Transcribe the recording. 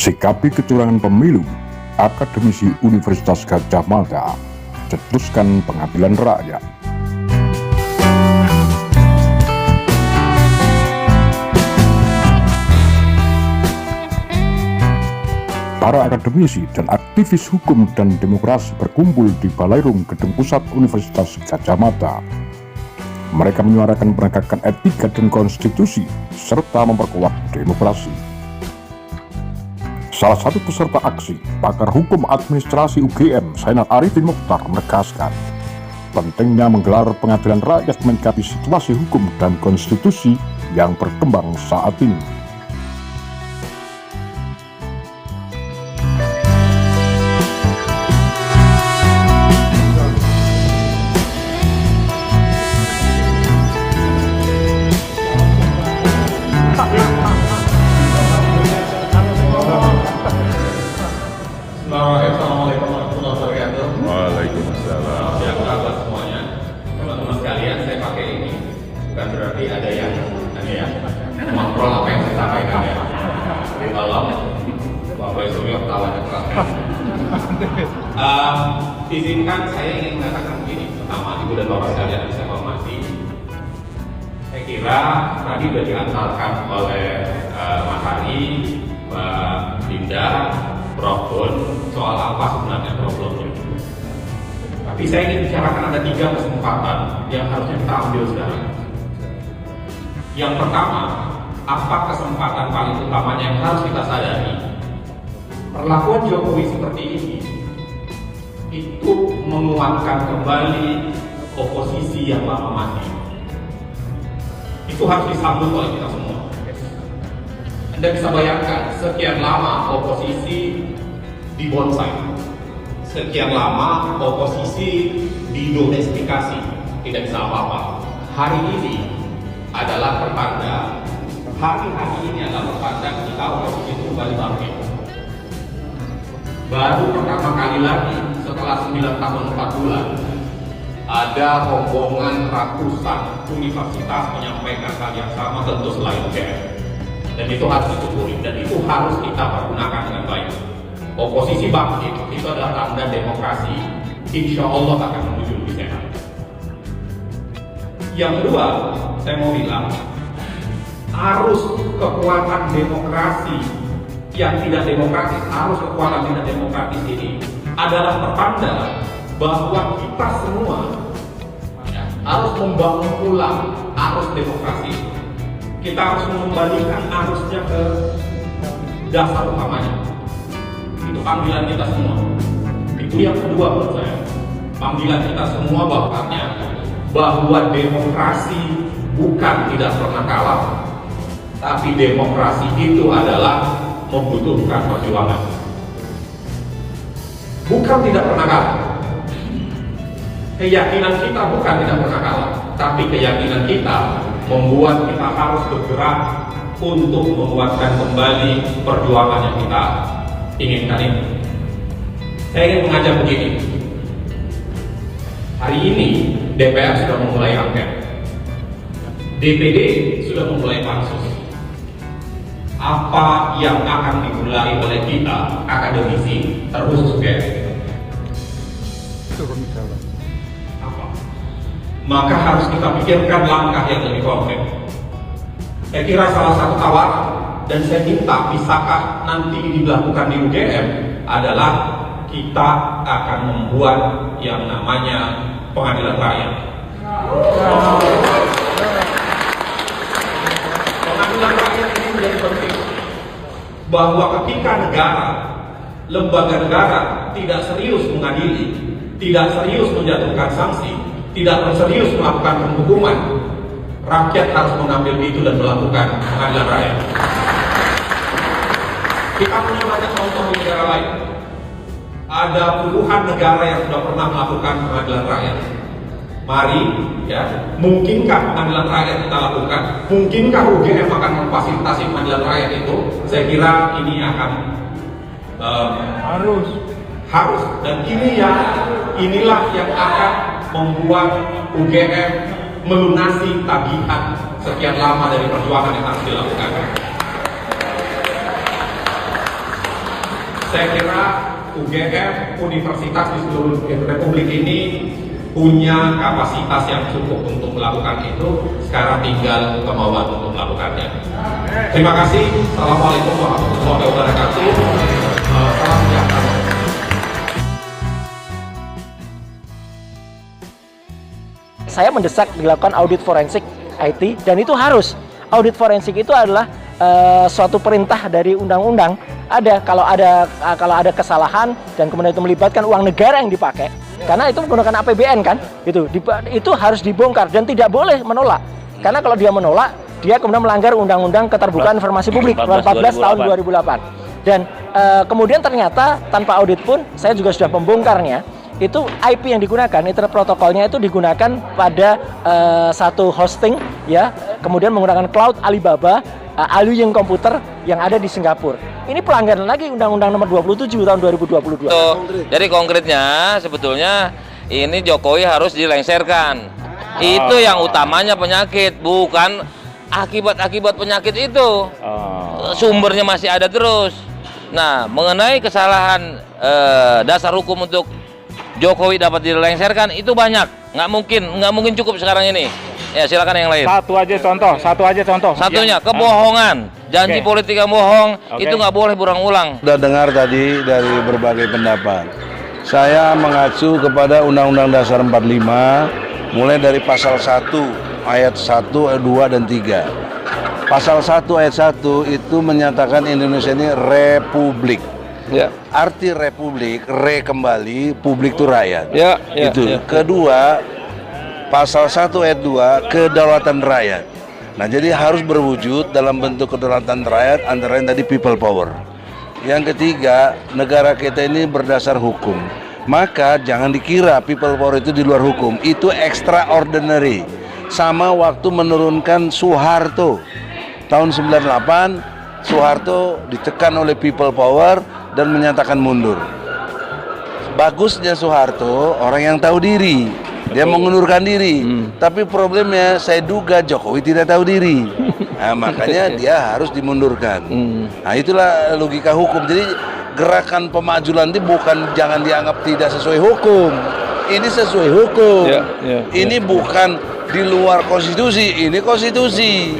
Sikapi kecurangan pemilu, Akademisi Universitas Gadjah Mada cetuskan pengadilan rakyat. Para akademisi dan aktivis hukum dan demokrasi berkumpul di Balairung Gedung Pusat Universitas Gadjah Mada. Mereka menyuarakan penegakan etika dan konstitusi serta memperkuat demokrasi. Salah satu peserta aksi, pakar hukum administrasi UGM, Zainal Arifin Mokhtar, menegaskan pentingnya menggelar pengadilan rakyat menyikapi situasi hukum dan konstitusi yang berkembang saat ini. Assalamualaikum warahmatullahi wabarakatuh. Waalaikumsalam. Ya, kabar semuanya. Teman-teman sekalian, saya pakai ini bukan berarti ada yang mengontrol apa yang saya sampaikan ya. Jadi tolong Bapak Suryo tawanya keras. Izinkan saya ingin mengatakan begini. Pertama, Ibu dan Bapak sekalian yang saya hormati, saya kira tadi sudah diantarkan oleh Mas Hari, Mbak Linda, Prof. Bun, soal apa sebenarnya problemnya. Tapi saya ingin bicarakan ada 3 kesempatan yang harusnya kita ambil sekarang. Yang pertama, apa kesempatan paling utamanya yang harus kita sadari? Perlakuan Jokowi seperti ini itu menguatkan kembali oposisi yang lama mati. Itu harus disambut oleh kita semua. Anda bisa bayangkan, sekian lama oposisi dibonsai, sekian lama oposisi didomestikasi, tidak bisa apa-apa. Hari ini adalah pertanda, hari-hari ini adalah pertanda kita oposisi itu kembali bangkit. Baru pertama kali lagi setelah 9 tahun 4 bulan, ada rombongan ratusan universitas menyampaikan hal yang sama, tentu selain UGM. Dan itu harus disyukuri, dan itu harus kita pergunakan dengan baik. Oposisi bangkit, itu adalah tanda demokrasi, insya Allah akan menuju lebih sehat. Yang kedua, saya mau bilang, arus kekuatan demokrasi yang tidak demokratis, arus kekuatan tidak demokratis ini adalah pertanda bahwa kita semua harus membangun ulang arus demokrasi. Kita harus mengembalikan arusnya ke dasar utamanya. Itu panggilan kita semua. Itu yang kedua menurut saya. Panggilan kita semua bahwa demokrasi bukan tidak pernah kalah, tapi demokrasi itu adalah membutuhkan perjuangan. Bukan tidak pernah kalah. Keyakinan kita bukan tidak pernah kalah, tapi keyakinan kita membuat kita harus bergerak untuk menguatkan kembali perjuangan yang kita inginkan ini. Saya ingin mengajak begini. Hari ini DPR sudah memulai angket, DPD sudah memulai pansus. Apa yang akan dimulai oleh kita akademisi terkhusus maka harus kita pikirkan langkah yang lebih konkret. Saya kira salah satu tawaran, dan saya minta bisakah nanti ini dilakukan di UGM, adalah kita akan membuat yang namanya pengadilan rakyat. Pengadilan rakyat ini menjadi penting, bahwa ketika negara, lembaga negara tidak serius mengadili, tidak serius menjatuhkan sanksi, tidak serius melakukan penghukuman, rakyat harus mengambil itu dan melakukan pengadilan rakyat. Kita punya banyak contoh di negara lain. Ada puluhan negara yang sudah pernah melakukan pengadilan rakyat. Mari, mungkinkah pengadilan rakyat kita lakukan? Mungkinkah UGM akan memfasilitasi pengadilan rakyat itu? Saya kira ini akan harus, dan inilah yang akan membuat UGM melunasi tagihan sekian lama dari perjuangan yang harus dilakukan. Saya kira UGM, universitas di seluruh Republik ini punya kapasitas yang cukup untuk melakukan itu, sekarang tinggal kemauan untuk melakukannya. Terima kasih. Assalamualaikum warahmatullahi wabarakatuh. Salam sejahtera. Saya mendesak dilakukan audit forensik IT, dan itu harus. Audit forensik itu adalah suatu perintah dari undang-undang. Kalau ada kesalahan dan kemudian itu melibatkan uang negara yang dipakai, karena itu menggunakan APBN kan, itu harus dibongkar dan tidak boleh menolak. Karena kalau dia menolak, dia kemudian melanggar Undang-Undang Keterbukaan Informasi Publik 14 tahun 2008. Dan kemudian ternyata tanpa audit pun saya juga sudah membongkarnya. Itu IP yang digunakan, internet protokolnya itu digunakan pada satu hosting, ya, kemudian menggunakan cloud Alibaba, Aluying Komputer yang ada di Singapura. Ini pelanggaran lagi Undang-Undang Nomor 27 tahun 2022. Jadi konkretnya sebetulnya ini Jokowi harus dilengsarkan. Itu yang utamanya penyakit, bukan akibat-akibat penyakit itu. Sumbernya masih ada terus. Nah, mengenai kesalahan dasar hukum untuk Jokowi dapat dilengsarkan itu banyak. Nggak mungkin cukup sekarang ini. Ya, silakan yang lain. Satu aja contoh. Satunya kebohongan, janji politik yang bohong, itu nggak boleh berulang-ulang. Sudah dengar tadi dari berbagai pendapat. Saya mengacu kepada Undang-Undang Dasar 45, mulai dari pasal 1, ayat 1, 2, dan 3. Pasal 1, ayat 1 itu menyatakan Indonesia ini republik. Ya. Arti republik, kembali, publik itu rakyat. Ya, itu. Kedua, pasal 1 ayat 2, kedaulatan rakyat. Nah, jadi harus berwujud dalam bentuk kedaulatan rakyat, antara lain tadi people power. Yang ketiga, negara kita ini berdasar hukum. Maka jangan dikira people power itu di luar hukum. Itu extraordinary. Sama waktu menurunkan Soeharto. Tahun 98, Soeharto ditekan oleh people power dan menyatakan mundur. Bagusnya Soeharto orang yang tahu diri, dia mengundurkan diri. Tapi problemnya saya duga Jokowi tidak tahu diri. Nah, makanya dia harus dimundurkan. Nah, itulah logika hukum. Jadi gerakan pemajulan itu jangan dianggap tidak sesuai hukum. Ini sesuai hukum. Ini bukan di luar konstitusi, ini konstitusi.